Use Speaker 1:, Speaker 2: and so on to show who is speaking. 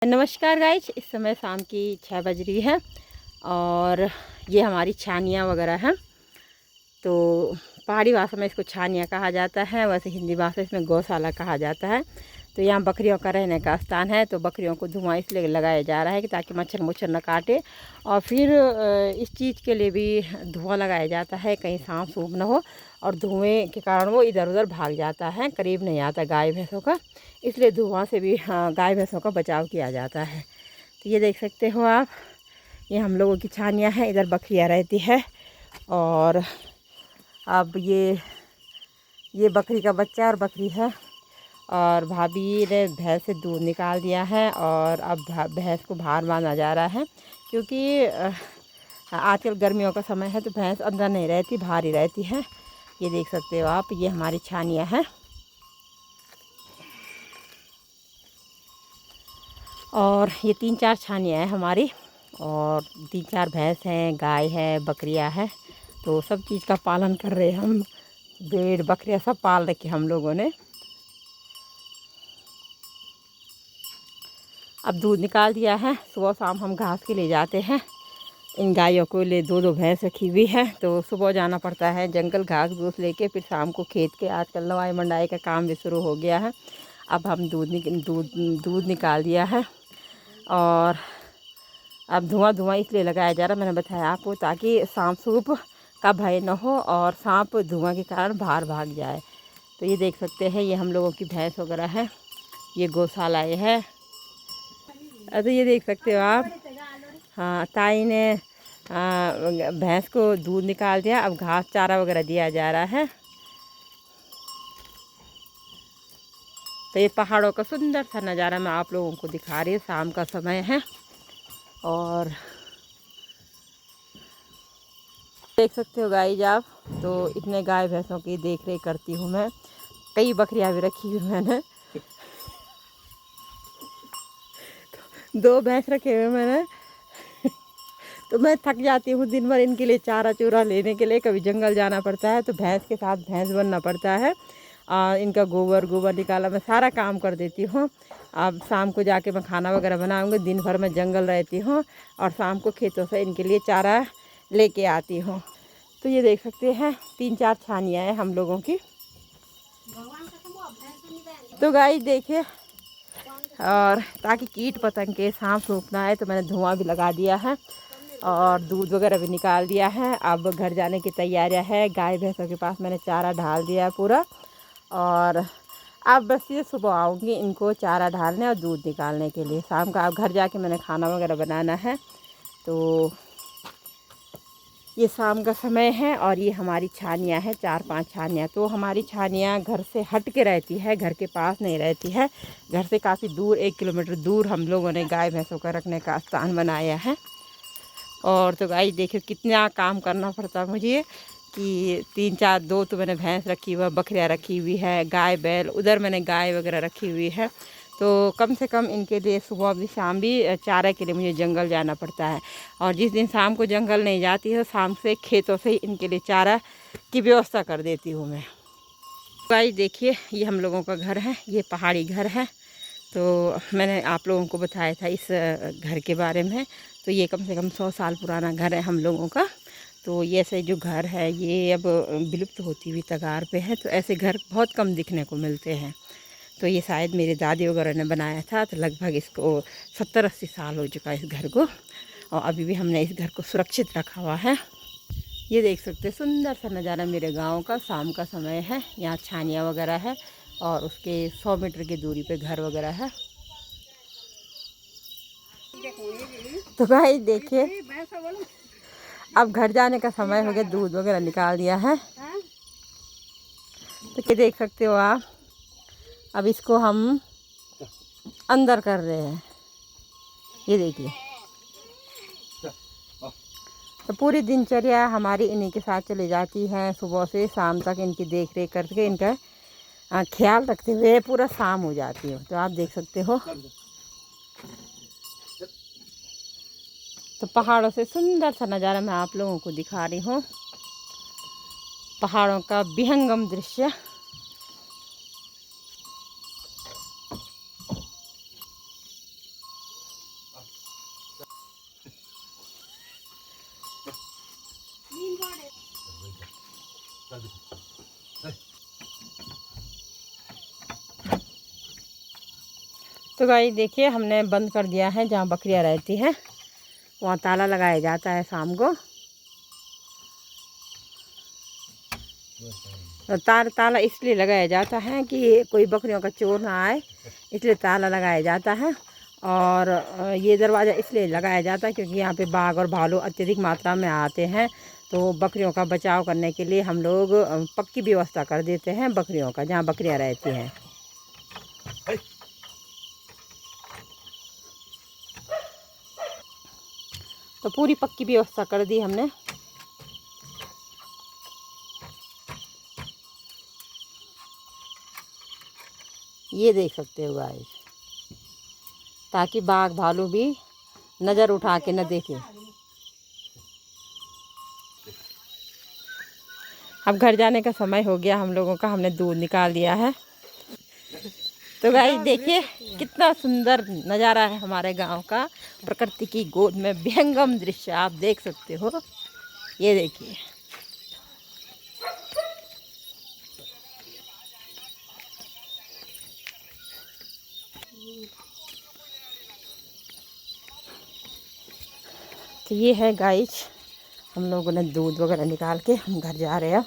Speaker 1: नमस्कार गाइज, इस समय शाम की 6 बज रही है और ये हमारी छानियाँ वगैरह हैं। तो पहाड़ी भाषा में इसको छानियाँ कहा जाता है, वैसे हिंदी भाषा इसमें गौशाला कहा जाता है। तो यहाँ बकरियों का रहने का स्थान है। तो बकरियों को धुआं इसलिए लगाया जा रहा है कि ताकि मच्छर मुच्छर न काटे, और फिर इस चीज़ के लिए भी धुआं लगाया जाता है कहीं सांप सूप न हो, और धुएँ के कारण वो इधर उधर भाग जाता है, करीब नहीं आता गाय भैंसों का। इसलिए धुआं से भी गाय भैंसों का बचाव किया जाता है। तो ये देख सकते हो आप, ये हम लोगों की छानियाँ हैं, इधर बकरियाँ रहती है। और अब ये बकरी का बच्चा और बकरी है, और भाभी ने भैंस से दूध निकाल दिया है और अब भैंस को बाहर बांधा जा रहा है, क्योंकि आजकल गर्मियों का समय है तो भैंस अंदर नहीं रहती, बाहर ही रहती है। ये देख सकते हो आप, ये हमारी छानियाँ हैं। और ये 3-4 छानियाँ हैं हमारी, और 3-4 भैंस हैं, गाय है, बकरियां हैं। तो सब चीज़ का पालन कर रहे हैं हम, भेड़ बकरियां सब पाल रखे हम लोगों ने। अब दूध निकाल दिया है, सुबह शाम हम घास के ले जाते हैं। इन गायों को ले 2-2 भैंस रखी हुई है, तो सुबह जाना पड़ता है जंगल घास घूस लेके, फिर शाम को खेत के। आजकल नवाई मंडाई का काम भी शुरू हो गया है। अब हम दूध निकाल दिया है, और अब धुआं इसलिए लगाया जा रहा, मैंने बताया आपको, ताकि सांप सूप का भय न हो और सांप धुआं के कारण बाहर भाग जाए। तो ये देख सकते हैं, ये हम लोगों की भैंस वगैरह है, ये गौशाला ये है। तो ये देख सकते हो आप, हाँ, ताई ने भैंस को दूध निकाल दिया, अब घास चारा वगैरह दिया जा रहा है। तो ये पहाड़ों का सुंदर सा नज़ारा मैं आप लोगों को दिखा रही हूँ। शाम का समय है और देख सकते हो गाइस आप, तो इतने गाय भैंसों की देख रेख करती हूँ मैं। कई बकरियां भी रखी हुई मैंने, 2 भैंस रखे हुए मैंने। तो मैं थक जाती हूँ दिन भर इनके लिए चारा चूरा लेने के लिए, कभी जंगल जाना पड़ता है तो भैंस के साथ भैंस बनना पड़ता है। इनका गोबर निकाला, मैं सारा काम कर देती हूँ। अब शाम को जाके मैं खाना वगैरह बनाऊँगी, दिन भर मैं जंगल रहती हूँ और शाम को खेतों से इनके लिए चारा लेके आती हूँ। तो ये देख सकते हैं, 3-4 छानियाँ हैं हम लोगों की। तो गाय देखिए, और ताकि कीट पतंग के सांप सूप ना आए तो मैंने धुआं भी लगा दिया है और दूध वगैरह भी निकाल दिया है। अब घर जाने की तैयारियां है। गाय भैंसों के पास मैंने चारा डाल दिया है पूरा, और अब बस ये सुबह आऊँगी इनको चारा डालने और दूध निकालने के लिए। शाम का अब घर जाके मैंने खाना वगैरह बनाना है। तो ये शाम का समय है और ये हमारी छानियाँ हैं, 4-5 छानियाँ। तो हमारी छानियाँ घर से हट के रहती है, घर के पास नहीं रहती है। घर से काफ़ी दूर, 1 किलोमीटर दूर हम लोगों ने गाय भैंसों का रखने का स्थान बनाया है। और तो गाय देखिए कितना काम करना पड़ता मुझे, कि 3-4, 2 तो मैंने भैंस रखी हुई है, बकरियाँ रखी हुई है, गाय बैल, उधर मैंने गाय वगैरह रखी हुई है। तो कम से कम इनके लिए सुबह भी शाम भी चारे के लिए मुझे जंगल जाना पड़ता है। और जिस दिन शाम को जंगल नहीं जाती है, शाम से खेतों से ही इनके लिए चारा की व्यवस्था कर देती हूँ मैं। गाइस देखिए, ये हम लोगों का घर है, ये पहाड़ी घर है। तो मैंने आप लोगों को बताया था इस घर के बारे में। तो ये कम से कम 100 साल पुराना घर है हम लोगों का। तो ये ऐसे जो घर है ये अब विलुप्त होती हुई कगार पे है। तो ऐसे घर बहुत कम दिखने को मिलते हैं। तो ये शायद मेरे दादी वगैरह ने बनाया था। तो लगभग इसको 70-80 साल हो चुका है इस घर को, और अभी भी हमने इस घर को सुरक्षित रखा हुआ है। ये देख सकते हैं सुंदर सा नज़ारा मेरे गांव का। शाम का समय है, यहाँ छानियाँ वगैरह है और उसके 100 मीटर की दूरी पे घर वगैरह है। तो भाई देखिए, अब घर जाने का समय हो गया, दूध वगैरह निकाल दिया है। तो क्या देख सकते हो आप, अब इसको हम अंदर कर रहे हैं, ये देखिए। तो पूरी दिनचर्या हमारी इन्हीं के साथ चली जाती है, सुबह से शाम तक इनकी देख रेख करके, इनका ख्याल रखते हुए पूरा शाम हो जाती है। तो आप देख सकते हो, तो पहाड़ों से सुंदर सा नज़ारा मैं आप लोगों को दिखा रही हूँ, पहाड़ों का विहंगम दृश्य। तो गाइस देखिए हमने बंद कर दिया है, जहाँ बकरियां रहती हैं वहाँ ताला लगाया जाता है शाम को। ताला इसलिए लगाया जाता है कि कोई बकरियों का चोर ना आए, इसलिए ताला लगाया जाता है। और ये दरवाज़ा इसलिए लगाया जाता है क्योंकि यहाँ पे बाघ और भालू अत्यधिक मात्रा में आते हैं, तो बकरियों का बचाव करने के लिए हम लोग पक्की व्यवस्था कर देते हैं बकरियों का, जहाँ बकरियाँ रहती हैं। तो पूरी पक्की व्यवस्था कर दी हमने। ये देख सकते हो गाइस, ताकि बाघ भालू भी नज़र उठा के न देखे। अब घर जाने का समय हो गया हम लोगों का, हमने दूध निकाल दिया है। तो गाइस देखिए कितना सुंदर नज़ारा है हमारे गांव का, प्रकृति की गोद में विहंगम दृश्य आप देख सकते हो। ये देखिए तो ये है गाइस, हम लोगों ने दूध वगैरह निकाल के हम घर जा रहे हैं।